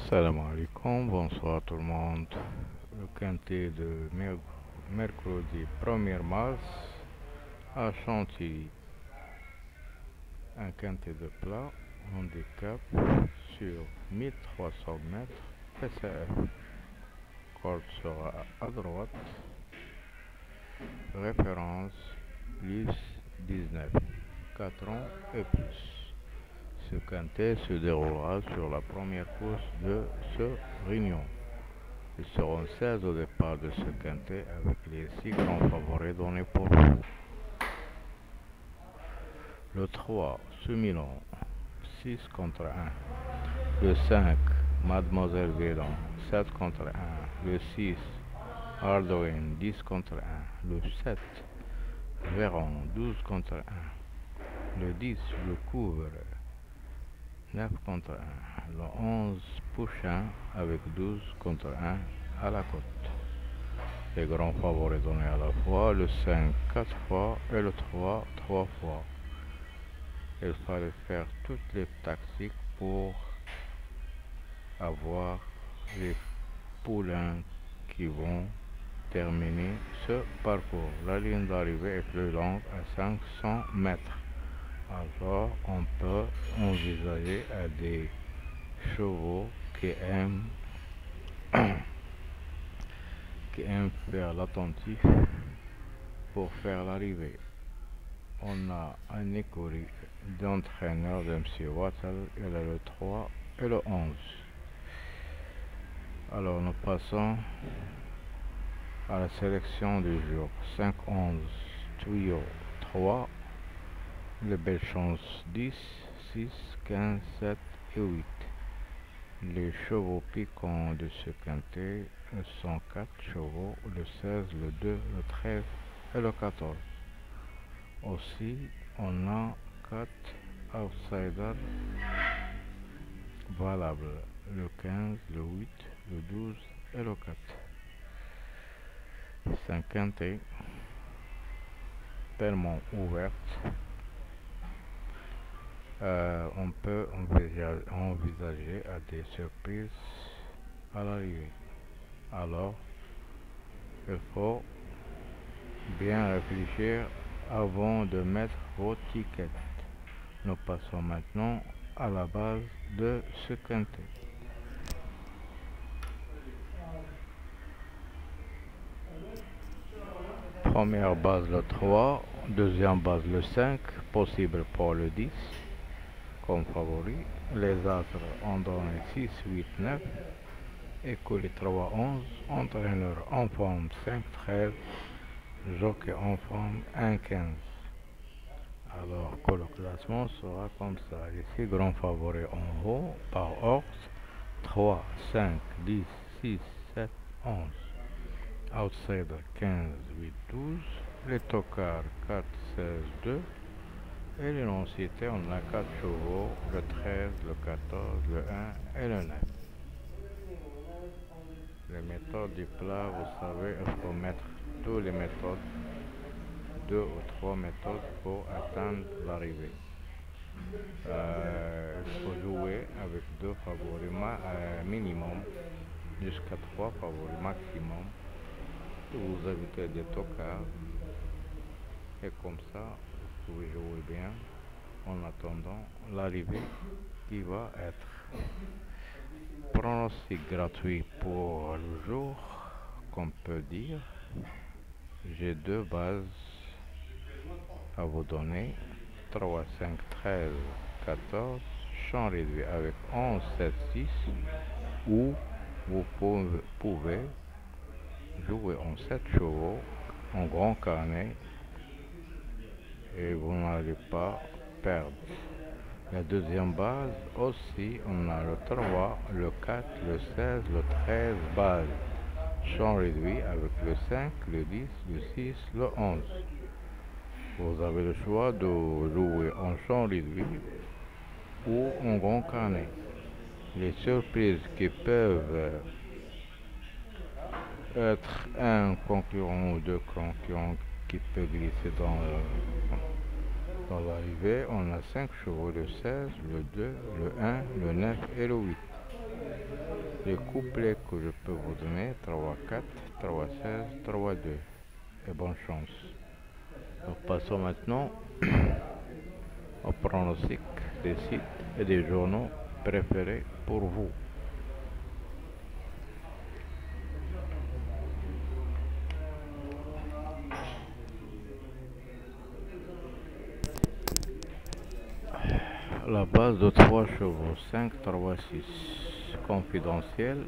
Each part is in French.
Salam alaikum, bonsoir tout le monde. Le quintet de mercredi 1er mars à Chantilly. Un quintet de plat, handicap sur 1300 mètres, PCF. Corde sera à droite. Référence plus 19, 4 ans et plus. Ce quintet se déroulera sur la première course de ce réunion. Ils seront 16 au départ de ce quintet avec les 6 grands favoris donnés pour vous. Le 3, Sumilon, 6 contre 1. Le 5, Mademoiselle Vélan, 7 contre 1. Le 6, Hardwin, 10 contre 1. Le 7, Véron, 12 contre 1. Le 10, Le Couvre, 9 contre 1. Le 11, Pouchin avec 12 contre 1 à la côte. Les grands favoris donnés à la fois, le 5 4 fois et le 3 3 fois. Il fallait faire toutes les tactiques pour avoir les poulains qui vont terminer ce parcours. La ligne d'arrivée est plus longue à 500 mètres. Alors on peut envisager à des chevaux qui aiment faire l'attentif pour faire l'arrivée. On a un écurie d'entraîneur de M. Wattel, il a le 3 et le 11. Alors nous passons à la sélection du jour. 5-11, tuyau 3, les belles chances 10, 6, 15, 7 et 8. Les chevaux piquants de ce quintet sont 4 chevaux, le 16, le 2, le 13 et le 14. Aussi, on a 4 outsiders valables, le 15, le 8, le 12 et le 4. C'est un quintet tellement ouverte. On peut envisager à des surprises à l'arrivée. Alors, il faut bien réfléchir avant de mettre vos tickets. Nous passons maintenant à la base de ce quintet. Première base le 3, deuxième base le 5, possible pour le 10 comme favori. Les autres ont donné 6, 8, 9. École 3, 11. Entraîneur en forme 5, 13. Jockey en forme 1, 15. Alors que le classement sera comme ça. Les 6 grands favoris en haut par ordre 3, 5, 10, 6, 7, 11. Outsider 15, 8, 12. Les tocards 4, 16, 2. Et les non-cités, on a 4 chevaux, le 13, le 14, le 1 et le 9. Les méthodes du plat, vous savez, il faut mettre toutes les méthodes, 2 ou 3 méthodes pour atteindre l'arrivée. Il faut jouer avec 2 favoris minimum, jusqu'à 3 favoris maximum. Vous évitez des tocards. Et comme ça, vous pouvez jouer bien en attendant l'arrivée qui va être. Pronostic gratuit pour le jour, qu'on peut dire. J'ai 2 bases à vous donner. 3, 5, 13, 14. Champ réduit avec 11, 7, 6. Ou vous pouvez jouer en 7 chevaux, en grand carnet. Et vous n'allez pas perdre. La deuxième base aussi, on a le 3, le 4, le 16, le 13 base. Champ réduit avec le 5, le 10, le 6, le 11. Vous avez le choix de jouer en champ réduit ou en grand carnet. Les surprises qui peuvent être un concurrent ou 2 concurrents qui peuvent glisser dans l'arrivée, on a 5 chevaux, le 16, le 2, le 1, le 9 et le 8. les couplets que je peux vous donner, 3-4, 3-16, 3-2. Et bonne chance. Nous passons maintenant au pronostic des sites et des journaux préférés pour vous. La base de 3 chevaux, 5, 3, 6, confidentiel,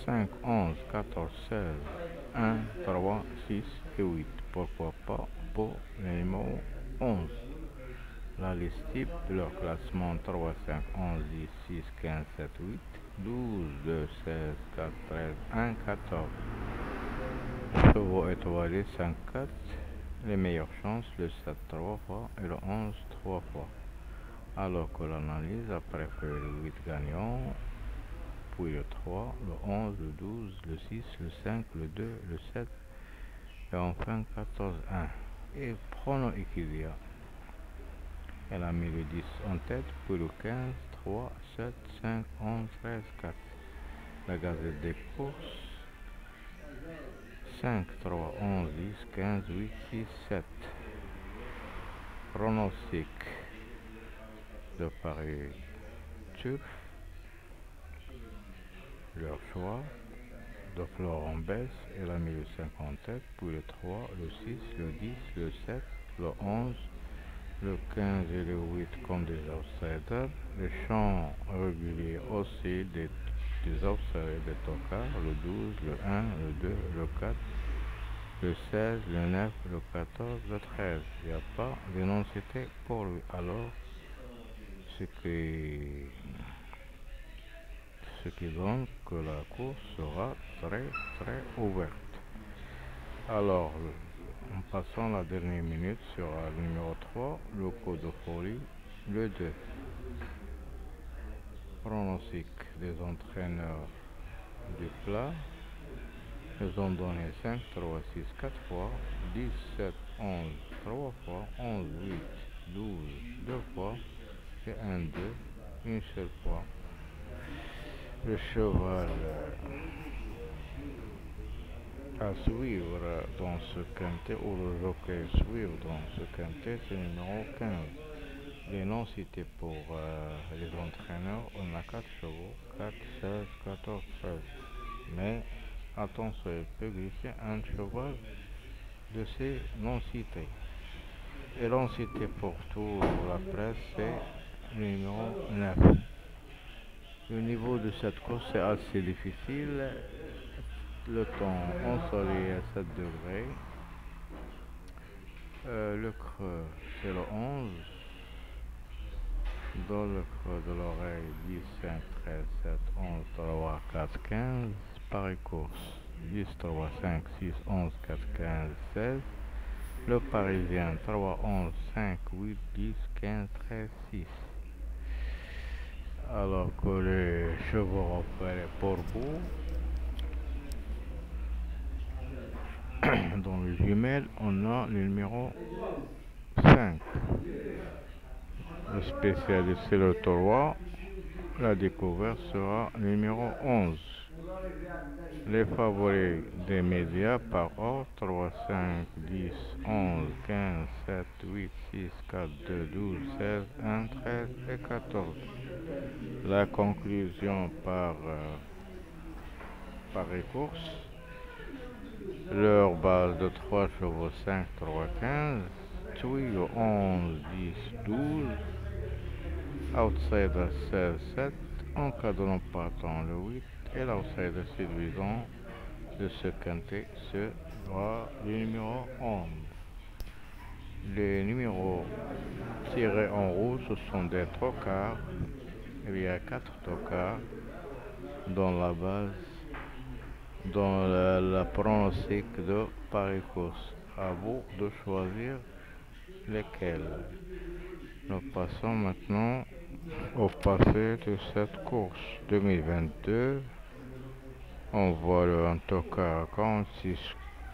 5, 11, 14, 16, 1, 3, 6 et 8. Pourquoi pas pour les numéros 11. La liste type de leur classement 3, 5, 11, 10, 6, 15, 7, 8, 12, 2, 16, 4, 13, 1, 14. Chevaux étoilés 5, 4. Les meilleures chances, le 7 3 fois et le 11 3 fois. Alors que l'analyse a préféré le 8 gagnant, puis le 3, le 11, le 12, le 6, le 5, le 2, le 7 et enfin 14, 1. Et Prono Equidia. Elle a mis le 10 en tête, puis le 15, 3, 7, 5, 11, 13, 4. La Gazette des courses, 5, 3, 11, 10, 15, 8, 6, 7. Pronostic de Paris Turf, leur choix de Florent Bess, elle a mis le 5 en tête, puis le 3, le 6, le 10, le 7, le 11, le 15 et le 8 comme des outsiders. Les champs réguliers aussi des outsiders des tocards, le 12, le 1, le 2, le 4, le 16, le 9, le 14, le 13. Il n'y a pas d'énoncité pour lui. Alors, ce qui donne que la course sera très très ouverte. Alors, en passant la dernière minute sur le numéro 3, le code de folie, le 2. Pronostic des entraîneurs du plat. Ils ont donné 5, 3, 6, 4 fois, 10, 7, 11, 3 fois, 11, 8, 12, 2 fois, et 1, 2, une seule fois. Le cheval à suivre dans ce quintet, ou le jockey à suivre dans ce quintet, c'est le numéro 15. Les noms cités pour les entraîneurs, on a 4 chevaux, 4, 16, 14, 13. Mais attention, il peut glisser un cheval de ces noms cités. Et l'on cité pour toute la presse, c'est le numéro 9. Le niveau de cette course est assez difficile. Le temps ensoleillé à 7 degrés. Le creux, c'est le 11. Dans le creux de l'oreille, 10, 5, 13, 7, 11, 3, 4, 15. Paris course, 10, 3, 5, 6, 11, 4, 15, 16. Le parisien, 3, 11, 5, 8, 10, 15, 13, 6. Alors que les chevaux repérés pour vous, dans les jumelles, on a le numéro 5. Le spécialiste, c'est le taureau. La découverte sera le numéro 11. Les favoris des médias par ordre, 3, 5, 10, 11, 15, 7, 8, 6, 4, 2, 12, 16, 1, 13 et 14. La conclusion par les courses. Leur base de 3 chevaux, 5, 3, 15. Tuyau 11, 10, 12. Outsider 16, 7. En cas de non partant, le 8. Et l'outsider séduisant de ce quintet sera le numéro 11. Les numéros tirés en rouge, ce sont des tocards. Il y a 4 tocards dans la base, dans la pronostic de Paris Course. À vous de choisir lesquels. Nous passons maintenant au passé de cette course 2022. On voit un tocard 46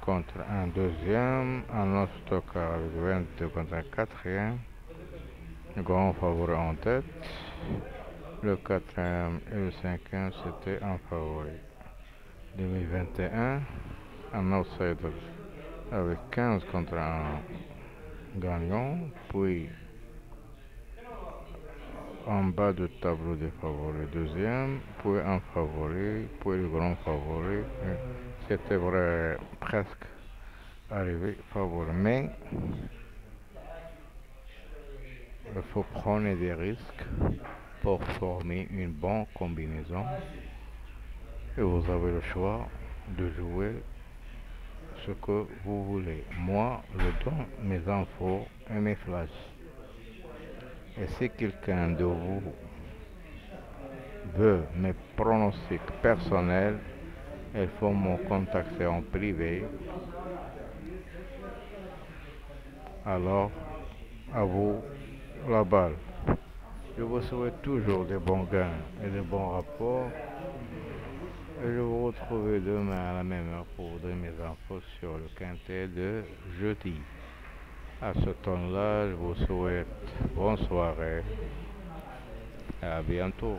contre un deuxième, un autre tocard avec 22 contre un quatrième. Le grand favori en tête. Le quatrième et le cinquième, c'était en favori. 2021, un outsider avec 15 contre un gagnant, puis en bas du tableau des favoris, deuxième, puis un favori, puis le grand favori. C'était vrai, presque arrivé favori. Mais il faut prendre des risques pour former une bonne combinaison. Et vous avez le choix de jouer ce que vous voulez. Moi, je donne mes infos et mes flashs. Et si quelqu'un de vous veut mes pronostics personnels, il faut me contacter en privé. Alors, à vous la balle. Je vous souhaite toujours des bons gains et de bons rapports. Et je vous retrouve demain à la même heure pour vous donner mes infos sur le quintet de jeudi. À ce temps-là, je vous souhaite bonne soirée et à bientôt.